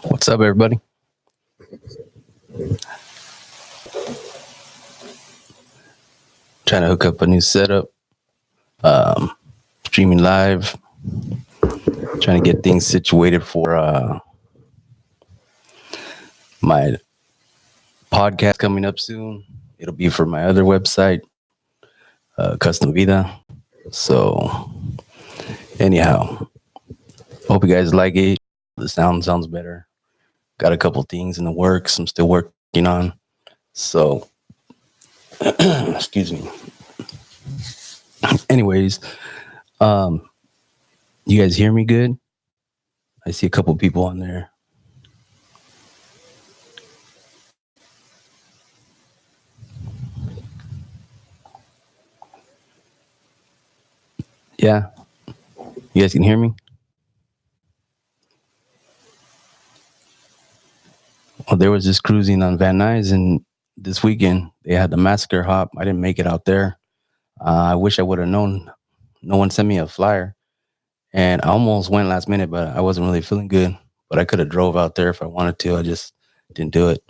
What's up, everybody? Trying to hook up a new setup, streaming live, trying to get things situated for my podcast coming up soon. It'll be for my other website, Custom Vida. So, anyhow, hope you guys like it. The sounds better. Got a couple things in the works I'm still working on. So, excuse me. Anyways, you guys hear me good? I see a couple people on there. Yeah, you guys can hear me? Well, there was just cruising on Van Nuys, and this weekend they had the massacre hop. I didn't make it out there. I wish I would have known. No one sent me a flyer, and I almost went last minute, but I wasn't really feeling good. But I could have drove out there if I wanted to. I just didn't do it.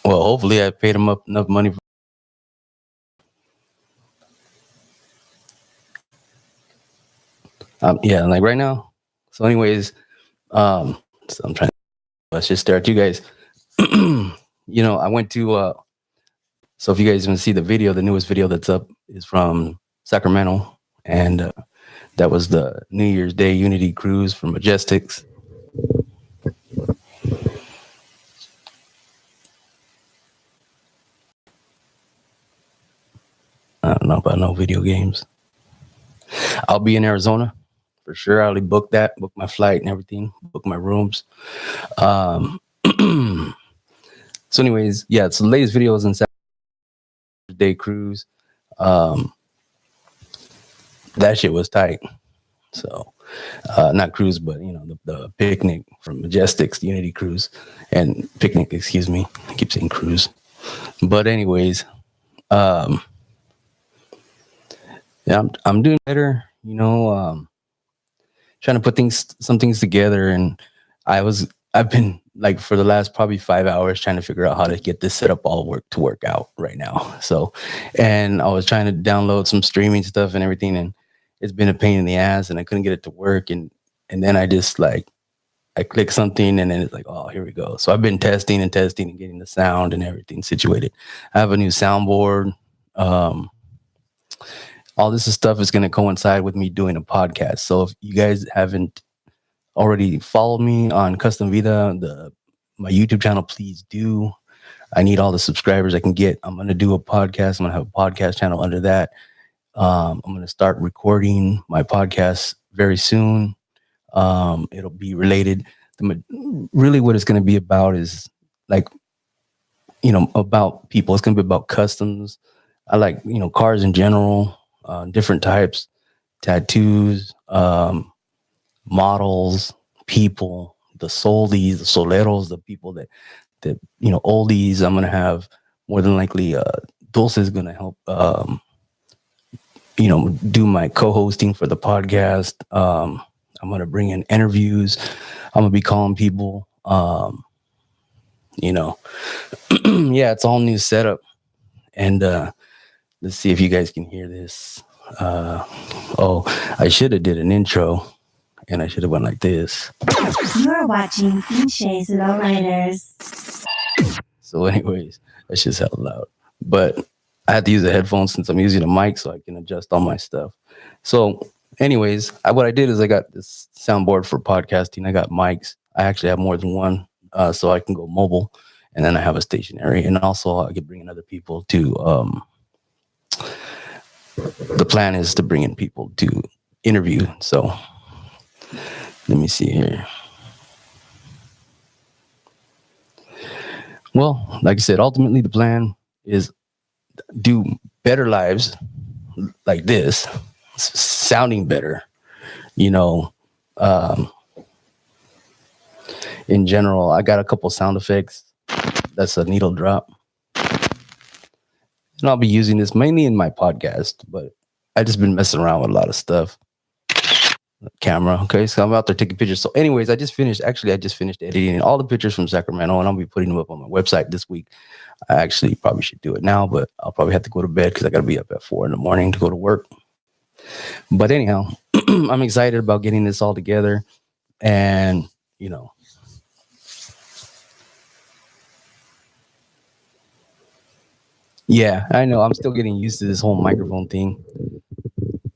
Well, hopefully I paid him up enough money. Yeah, like right now. So, anyways, so I'm trying. Let's just start. You guys, I went to. So if you guys want to see the video, the newest video that's up is from Sacramento, and that was the New Year's Day Unity Cruise from Majestics. I don't know about no video games. I'll be in Arizona for sure. I already booked my flight and everything, booked my rooms. So anyways, yeah, it's the latest videos in Saturday Day Cruise. That shit was tight. So not cruise, but the picnic from Majestics, Unity Cruise, and picnic, excuse me. I keep saying cruise. But anyways, yeah, I'm doing better, trying to put some things together. And I've been like for the last probably 5 hours trying to figure out how to get this setup all work out right now. So, and I was trying to download some streaming stuff and everything, and it's been a pain in the ass, and I couldn't get it to work. And then I just I click something, and then it's like, oh, here we go. So I've been testing and getting the sound and everything situated. I have a new soundboard. All this stuff is going to coincide with me doing a podcast. So if you guys haven't already followed me on Custom Vida, my YouTube channel, please do. I need all the subscribers I can get. I'm going to do a podcast. I'm going to have a podcast channel under that. I'm going to start recording my podcast very soon. It'll be related. Really what it's going to be about is about people. It's going to be about customs. I like, cars in general, different types, tattoos, models, people, the soldies, the soleros, the people that oldies. I'm going to have more than likely Dulce is going to help do my co-hosting for the podcast. I'm going to bring in interviews. I'm going to be calling people. Yeah, it's all new setup. And let's see if you guys can hear this. I should have did an intro, and I should have went like this. You're watching DJ's Lowriders. So anyways, that's just hella loud. But I had to use the headphones since I'm using a mic so I can adjust all my stuff. So anyways, what I did is I got this soundboard for podcasting. I got mics. I actually have more than one, so I can go mobile. And then I have a stationary. And also I could bring in other people to... the plan is to bring in people to interview. So let me see here. Well, like I said, ultimately the plan is do better lives like this, sounding better, in general. I got a couple sound effects. That's a needle drop. and I'll be using this mainly in my podcast. But I just been messing around with a lot of stuff. Camera, okay. So I'm out there taking pictures. So, anyways, I just finished. Actually, I just finished editing all the pictures from Sacramento, and I'll be putting them up on my website this week. I actually probably should do it now, but I'll probably have to go to bed because I got to be up at 4 in the morning to go to work. But anyhow, I'm excited about getting this all together, and you know, yeah, I know I'm still getting used to this whole microphone thing.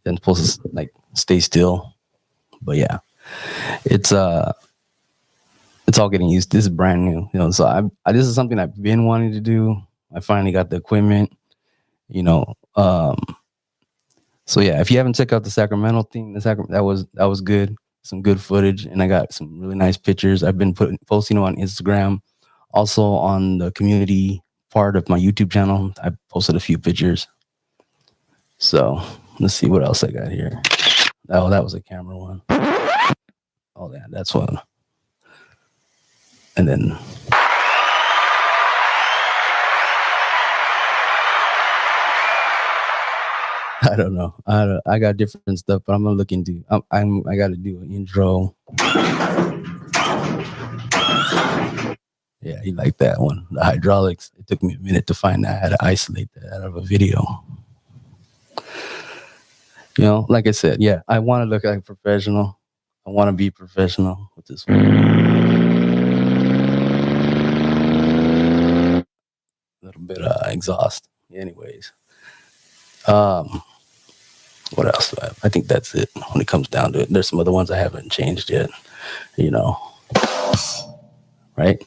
And supposed to like stay still, but yeah, it's it's all getting used. This is brand new, So this is something I've been wanting to do. I finally got the equipment, you know. So yeah, if you haven't checked out the Sacramento thing, that was good. Some good footage, and I got some really nice pictures. I've been posting them on Instagram, also on the community part of my YouTube channel. I posted a few pictures. So let's see what else I got here. Oh, that was a camera one. Oh yeah, that's one. And then I don't know. I got different stuff, but I'm gonna look into. I got to do an intro. Yeah, he liked that one. The hydraulics. It took me a minute to find out how to isolate that out of a video. Like I said, yeah, I want to look like professional. I want to be professional with this one. A little bit of exhaust. Anyways, what else do I have? I think that's it when it comes down to it. There's some other ones I haven't changed yet, right?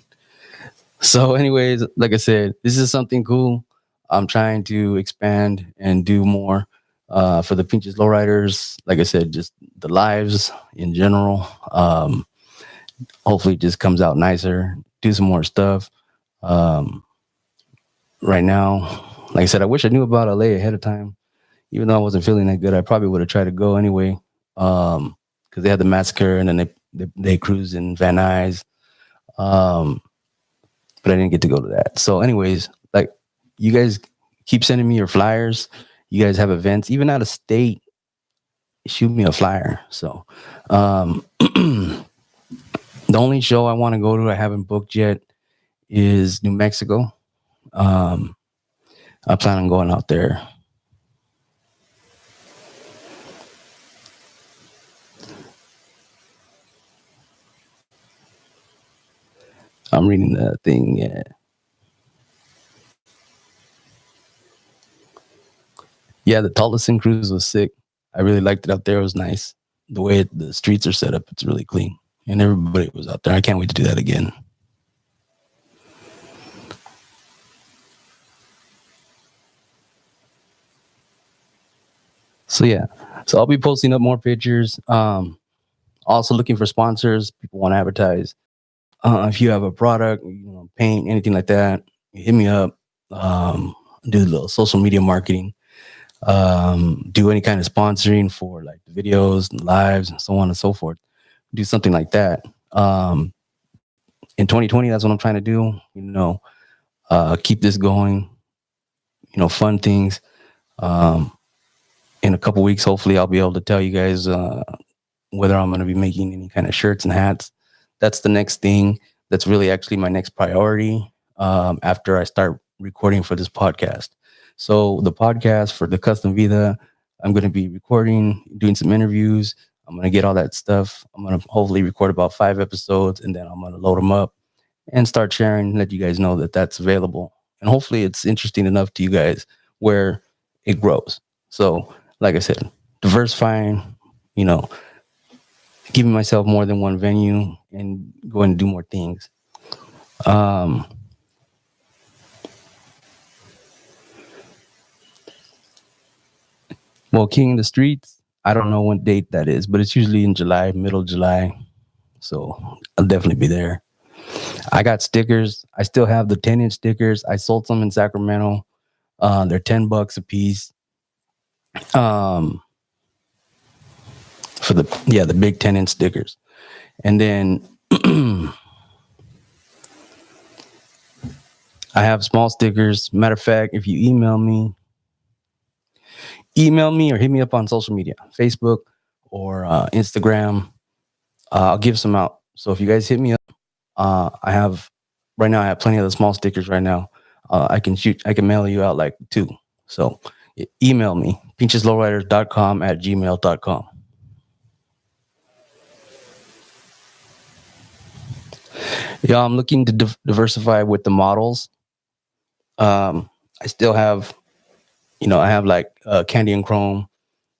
So, anyways, like I said, this is something cool. I'm trying to expand and do more for the Pinches Lowriders. Like I said, just the lives in general. Hopefully, it just comes out nicer. Do some more stuff. Right now, like I said, I wish I knew about LA ahead of time. Even though I wasn't feeling that good, I probably would have tried to go anyway. Because they had the massacre, and then they cruised in Van Nuys. But I didn't get to go to that. So, anyways, like you guys keep sending me your flyers. You guys have events, even out of state. Shoot me a flyer. So, the only show I want to go to, I haven't booked yet, is New Mexico. I plan on going out there. I'm reading the thing. Yeah. Yeah, the Tolleson cruise was sick. I really liked it out there. It was nice. The way the streets are set up, it's really clean. And everybody was out there. I can't wait to do that again. So yeah. So I'll be posting up more pictures. Also looking for sponsors. People want to advertise. If you have a product, paint, anything like that, hit me up. Do a little social media marketing. Do any kind of sponsoring for like the videos and lives and so on and so forth. Do something like that. In 2020, that's what I'm trying to do. Keep this going. Fun things. In a couple weeks, hopefully, I'll be able to tell you guys whether I'm going to be making any kind of shirts and hats. That's the next thing. That's really actually my next priority after I start recording for this podcast. So the podcast for the Custom Vida, I'm going to be recording, doing some interviews. I'm going to get all that stuff. I'm going to hopefully record about 5 episodes, and then I'm going to load them up and start sharing, let you guys know that that's available. And hopefully it's interesting enough to you guys where it grows. So, like I said, diversifying, giving myself more than one venue and going to do more things. Well, King of the Streets, I don't know what date that is, but it's usually in July, middle of July. So I'll definitely be there. I got stickers. I still have the 10-inch stickers. I sold some in Sacramento. They're $10 a piece. For the big 10-inch stickers. And then I have small stickers. Matter of fact, if you email me, email me or hit me up on social media, Facebook or Instagram. I'll give some out. So if you guys hit me up, I have right now. I have plenty of the small stickers right now. I can mail you out like two. So email me, pincheslowriders.com at gmail.com. Yeah, I'm looking to diversify with the models. I still have, I have like Candy and Chrome.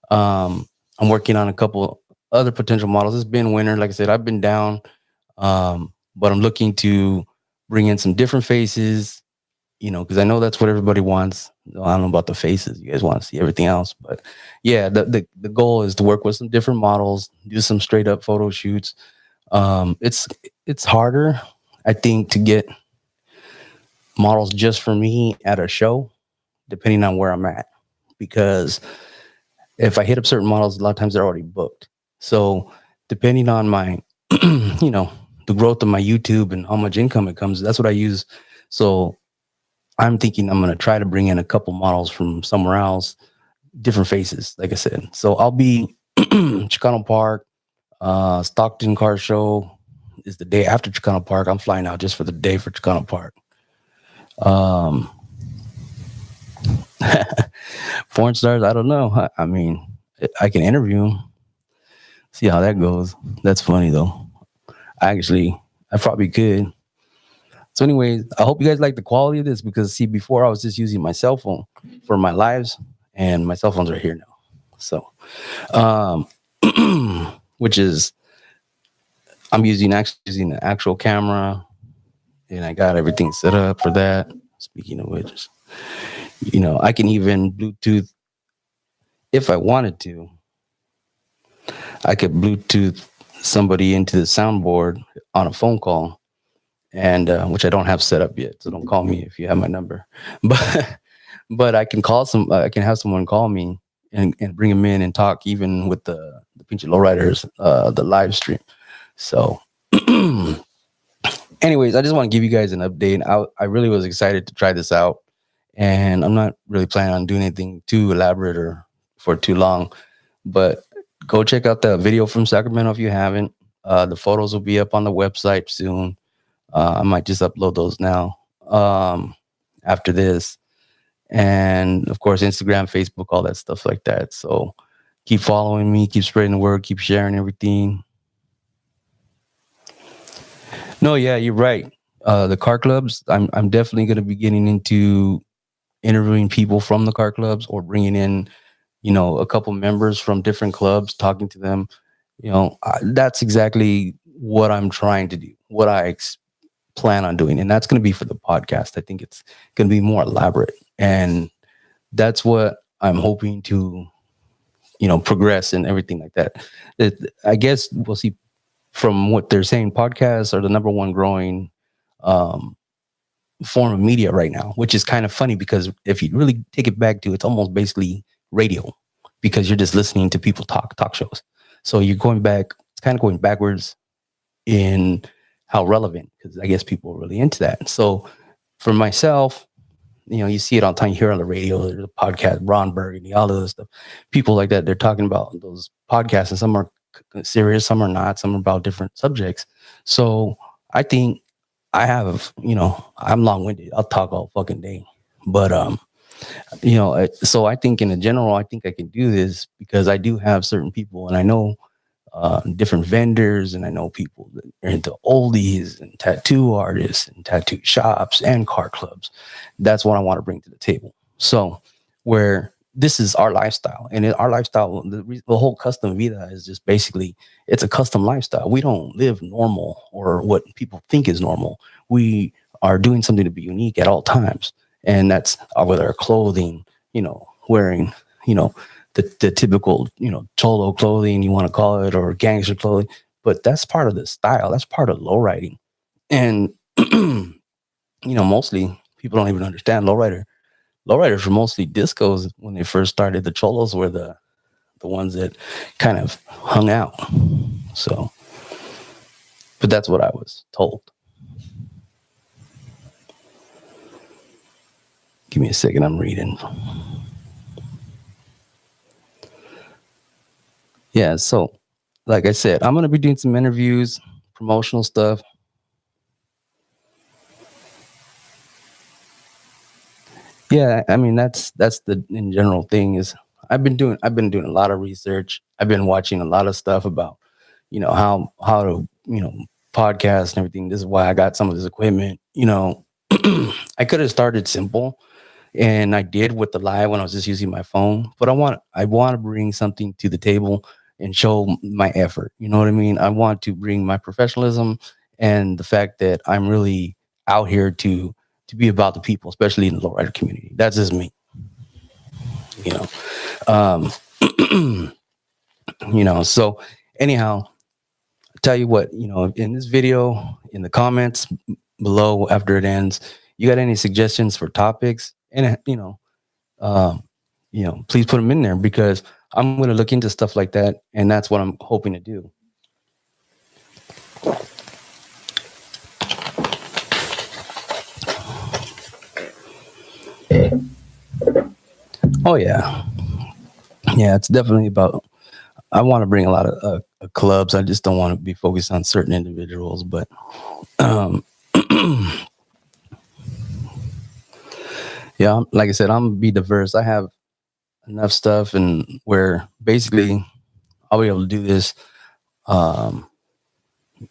I'm working on a couple other potential models. It's been winter, like I said, I've been down, but I'm looking to bring in some different faces, because I know that's what everybody wants. I don't know about the faces. You guys want to see everything else, but yeah, the goal is to work with some different models, do some straight up photo shoots. It's harder, I think, to get models just for me at a show, depending on where I'm at, because if I hit up certain models, a lot of times they're already booked. So depending on my, the growth of my YouTube and how much income it comes, that's what I use. So I'm thinking I'm going to try to bring in a couple models from somewhere else, different faces, like I said. So I'll be Chicano Park, Stockton Car Show is the day after Chicano Park. I'm flying out just for the day for Chicano Park. Um, Foreign stars, I don't know. I mean, I can interview them, see how that goes. That's funny though. I probably could. So, anyways, I hope you guys like the quality of this because, see, before I was just using my cell phone for my lives, and my cell phones are here now. So, um, which is I'm using an actual camera, and I got everything set up for that. Speaking of which, I can even Bluetooth if I wanted to. I could Bluetooth somebody into the soundboard on a phone call, and which I don't have set up yet. So don't call me if you have my number. But I can call I can have someone call me and bring them in and talk even with the Pinche Lowriders, the live stream. So, anyways, I just want to give you guys an update. I really was excited to try this out, and I'm not really planning on doing anything too elaborate or for too long. But go check out the video from Sacramento if you haven't. The photos will be up on the website soon. I might just upload those now after this. And of course, Instagram, Facebook, all that stuff like that. So keep following me, keep spreading the word, keep sharing everything. No, yeah, you're right. The car clubs, I'm definitely going to be getting into interviewing people from the car clubs or bringing in, a couple members from different clubs, talking to them. That's exactly what I'm trying to do, what I plan on doing. And that's going to be for the podcast. I think it's going to be more elaborate. And that's what I'm hoping to, progress and everything like that. I guess we'll see from what they're saying. Podcasts are the number one growing um, form of media right now, which is kind of funny because if you really take it back to, it's almost basically radio because you're just listening to people talk shows. So you're going back, it's kind of going backwards in how relevant, because I guess people are really into that. So for myself, you see it all the time. You hear on the radio, the podcast, Ron Burgundy, all of those stuff. People like that, they're talking about those podcasts, and some are serious, some are not, some are about different subjects. So I think I'm long winded. I'll talk all fucking day, but so I think in general, I think I can do this because I do have certain people, and I know different vendors, and I know people that are into oldies and tattoo artists and tattoo shops and car clubs. That's what I want to bring to the table. So where this is our lifestyle, and our lifestyle, the whole custom vida is just basically, it's a custom lifestyle. We don't live normal or what people think is normal. We are doing something to be unique at all times. And that's with our clothing, wearing, the typical, cholo clothing, you want to call it, or gangster clothing. But that's part of the style. That's part of lowriding. And, mostly people don't even understand lowrider. Lowriders were mostly discos when they first started. The cholos were the ones that kind of hung out. So, but that's what I was told. Give me a second. I'm reading. Yeah. So, like I said, I'm gonna be doing some interviews, promotional stuff. Yeah, I mean that's the in general thing is I've been doing a lot of research. I've been watching a lot of stuff about how to podcast and everything. This is why I got some of this equipment. I could have started simple, and I did with the live when I was just using my phone. But I want to bring something to the table and show my effort. You know what I mean? I want to bring my professionalism and the fact that I'm really out here to be about the people, especially in the lowrider community. That's just me, you know. Um, So anyhow, tell you what, in this video, in the comments below after it ends, you got any suggestions for topics? And um, please put them in there because I'm going to look into stuff like that, and that's what I'm hoping to do. Oh yeah, yeah. It's definitely about. I want to bring a lot of clubs. I just don't want to be focused on certain individuals, but um, yeah, like I said, I'm gonna be diverse. I have enough stuff, and where basically I'll be able to do this. Um,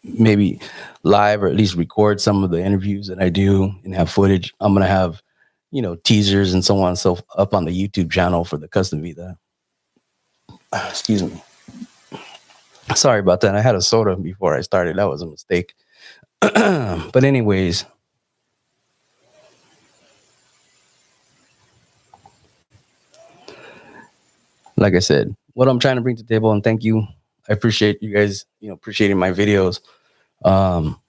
Maybe live or at least record some of the interviews that I do and have footage. I'm gonna have, teasers and so on and so up on the YouTube channel for the custom Vita. Excuse me. Sorry about that. I had a soda before I started. That was a mistake. But anyways, like I said, what I'm trying to bring to the table, and thank you. I appreciate you guys, appreciating my videos. Um,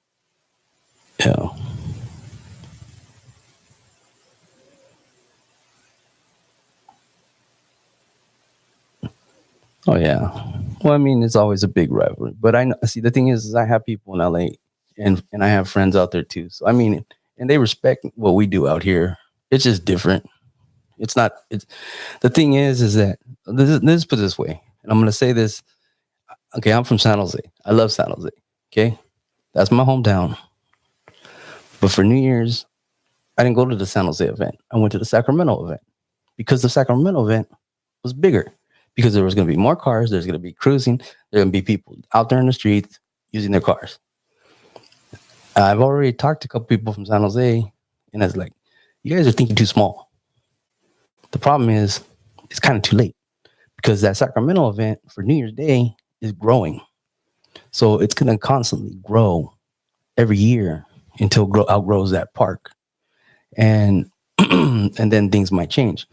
yeah. Oh yeah. Well, I mean, it's always a big rivalry, but I know. See, the thing is I have people in LA, and I have friends out there too. So I mean, and they respect what we do out here. It's just different. It's not. It's the thing is that this put it this way, and I'm gonna say this. Okay, I'm from San Jose. I love San Jose. Okay, that's my hometown. But for New Year's, I didn't go to the San Jose event. I went to the Sacramento event because the Sacramento event was bigger because there was going to be more cars. There's going to be cruising. There are going to be people out there in the streets using their cars. I've already talked to a couple people from San Jose, and it's like, you guys are thinking too small. The problem is, it's kind of too late because that Sacramento event for New Year's Day is growing. So it's going to constantly grow every year until outgrows that park. And and then things might change.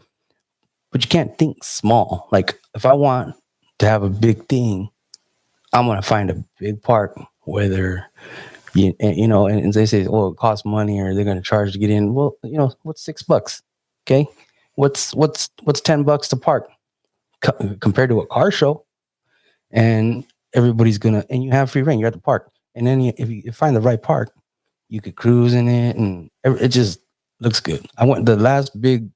But you can't think small. Like if I want to have a big thing, I'm gonna find a big park, whether and they say, oh, it costs money or they're gonna charge to get in. Well, what's $6? Okay, what's $10 to park compared to a car show? And everybody's gonna and you have free reign. You're at the park, and then if you find the right park, you could cruise in it, and it just looks good. I went the last big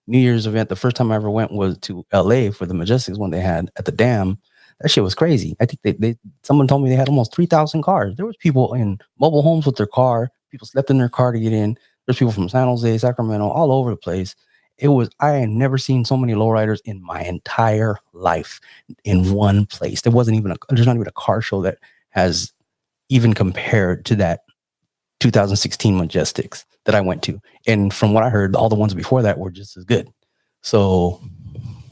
New Year's event. The first time I ever went was to LA for the Majestics one they had at the dam. That shit was crazy. I think they someone told me they had almost 3,000 cars. There was people in mobile homes with their car. People slept in their car to get in. There's people from San Jose, Sacramento, all over the place. I had never seen so many lowriders in my entire life in one place. There's not even a car show that has even compared to that 2016 Majestics that I went to. And from what I heard, all the ones before that were just as good. So,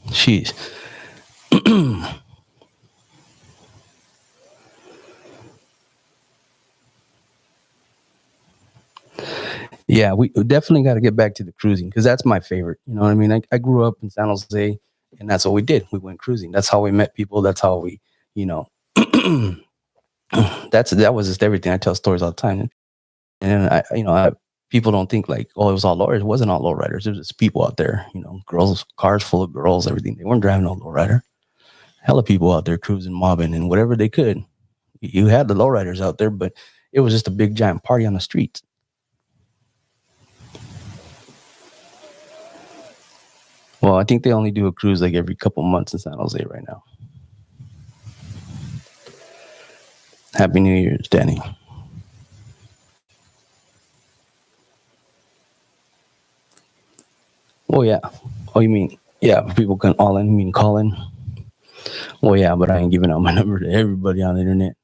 sheesh. Yeah, we definitely got to get back to the cruising because that's my favorite. You know what I mean? I grew up in San Jose, and that's what we did. We went cruising. That's how we met people. That's how we, you know, that was just everything. I tell stories all the time, and people don't think like, oh, it was all lowriders. It wasn't all lowriders. There was just people out there. Girls, cars full of girls, everything. They weren't driving no lowrider. Hella people out there cruising, mobbing, and whatever they could. You had the lowriders out there, but it was just a big giant party on the streets. Well, I think they only do a cruise like every couple months in San Jose right now. Happy New Year's, Danny. Oh yeah. Oh, you mean yeah? People can all in. You mean call in? Well, yeah, but I ain't giving out my number to everybody on the internet.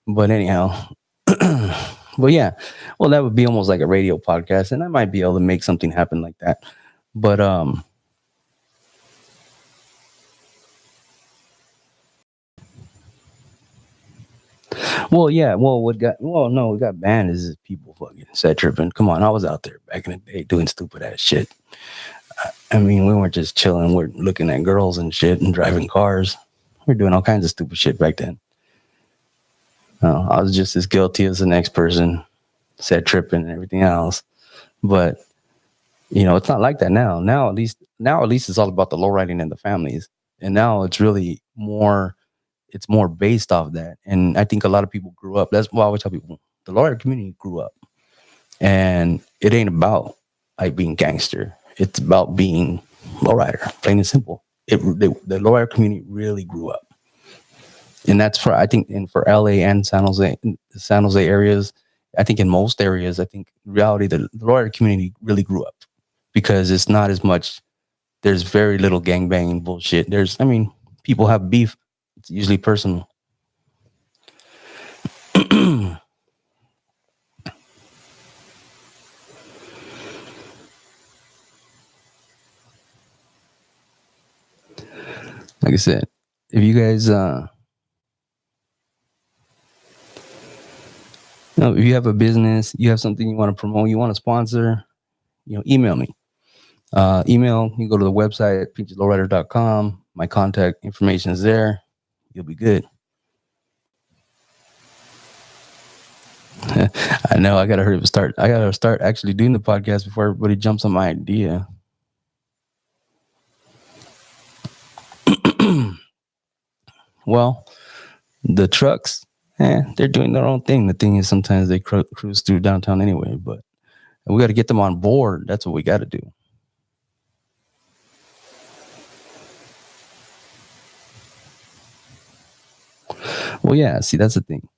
But anyhow, but yeah, well, that would be almost like a radio podcast, and I might be able to make something happen like that. But well, yeah, well, what got banned is people fucking set tripping. Come on, I was out there back in the day doing stupid ass shit. I mean, we weren't just chilling; we're looking at girls and shit and driving cars. We're doing all kinds of stupid shit back then. I was just as guilty as the next person, set tripping and everything else. But it's not like that now. Now at least it's all about the low riding and the families. And now it's more based off that. And I think a lot of people grew up. That's why I always tell people the low rider community grew up. And it ain't about like being gangster. It's about being low rider, plain and simple. The low rider community really grew up. And that's for I think and for LA and San Jose areas. I think in most areas, I think in reality the low rider community really grew up because it's not as much. There's very little gangbanging bullshit. I mean, people have beef. It's usually personal. Like I said, if you guys, if you have a business, you have something you want to promote, you want to sponsor, email me. Email, you go to the website, peacheslowrider.com. My contact information is there. You'll be good. I know I gotta hurry up start. I gotta start actually doing the podcast before everybody jumps on my idea. Well, the trucks, they're doing their own thing. The thing is, sometimes they cruise through downtown anyway, but we got to get them on board. That's what we got to do. Well, yeah. See, that's the thing.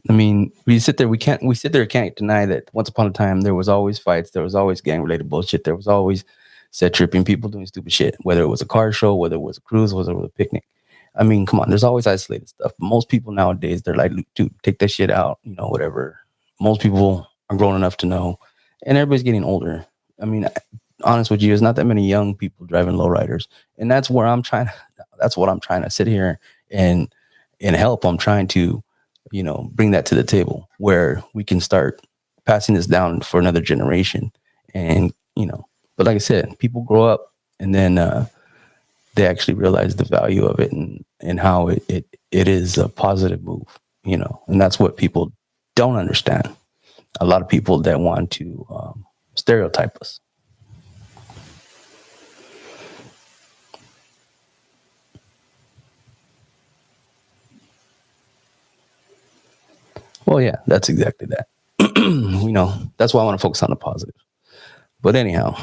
I mean, we sit there can't deny that once upon a time there was always fights, there was always gang related bullshit, there was always set tripping, people doing stupid shit, whether it was a car show, whether it was a cruise, whether it was a picnic. I mean, come on, there's always isolated stuff. But most people nowadays, they're like, dude, take that shit out, whatever. Most people are grown enough to know, and everybody's getting older. I mean, honest with you, there's not that many young people driving lowriders, and that's where that's what I'm trying to sit here and help. I'm trying to bring that to the table where we can start passing this down for another generation. And, but like I said, people grow up and then they actually realize the value of it and how it is a positive move, and that's what people don't understand. A lot of people that want to stereotype us. Well, yeah, that's exactly that. That's why I want to focus on the positive. But anyhow,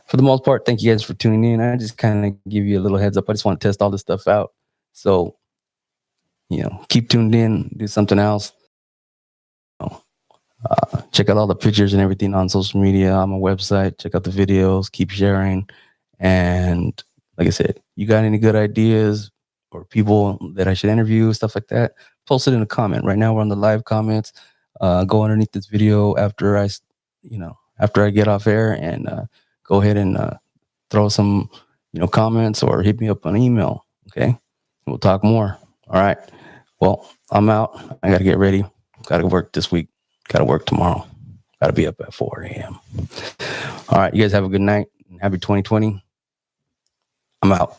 for the most part, thank you guys for tuning in. I just kind of give you a little heads up. I just want to test all this stuff out. So, keep tuned in, do something else. Check out all the pictures and everything on social media, on my website. Check out the videos, keep sharing. And like I said, you got any good ideas or people that I should interview, stuff like that, post it in a comment. Right now we're on the live comments. Go underneath this video after I get off air and go ahead and throw some, comments or hit me up on email. Okay. We'll talk more. All right. Well, I'm out. I got to get ready. Got to work this week. Got to work tomorrow. Got to be up at 4 a.m. All right. You guys have a good night. Happy 2020. I'm out.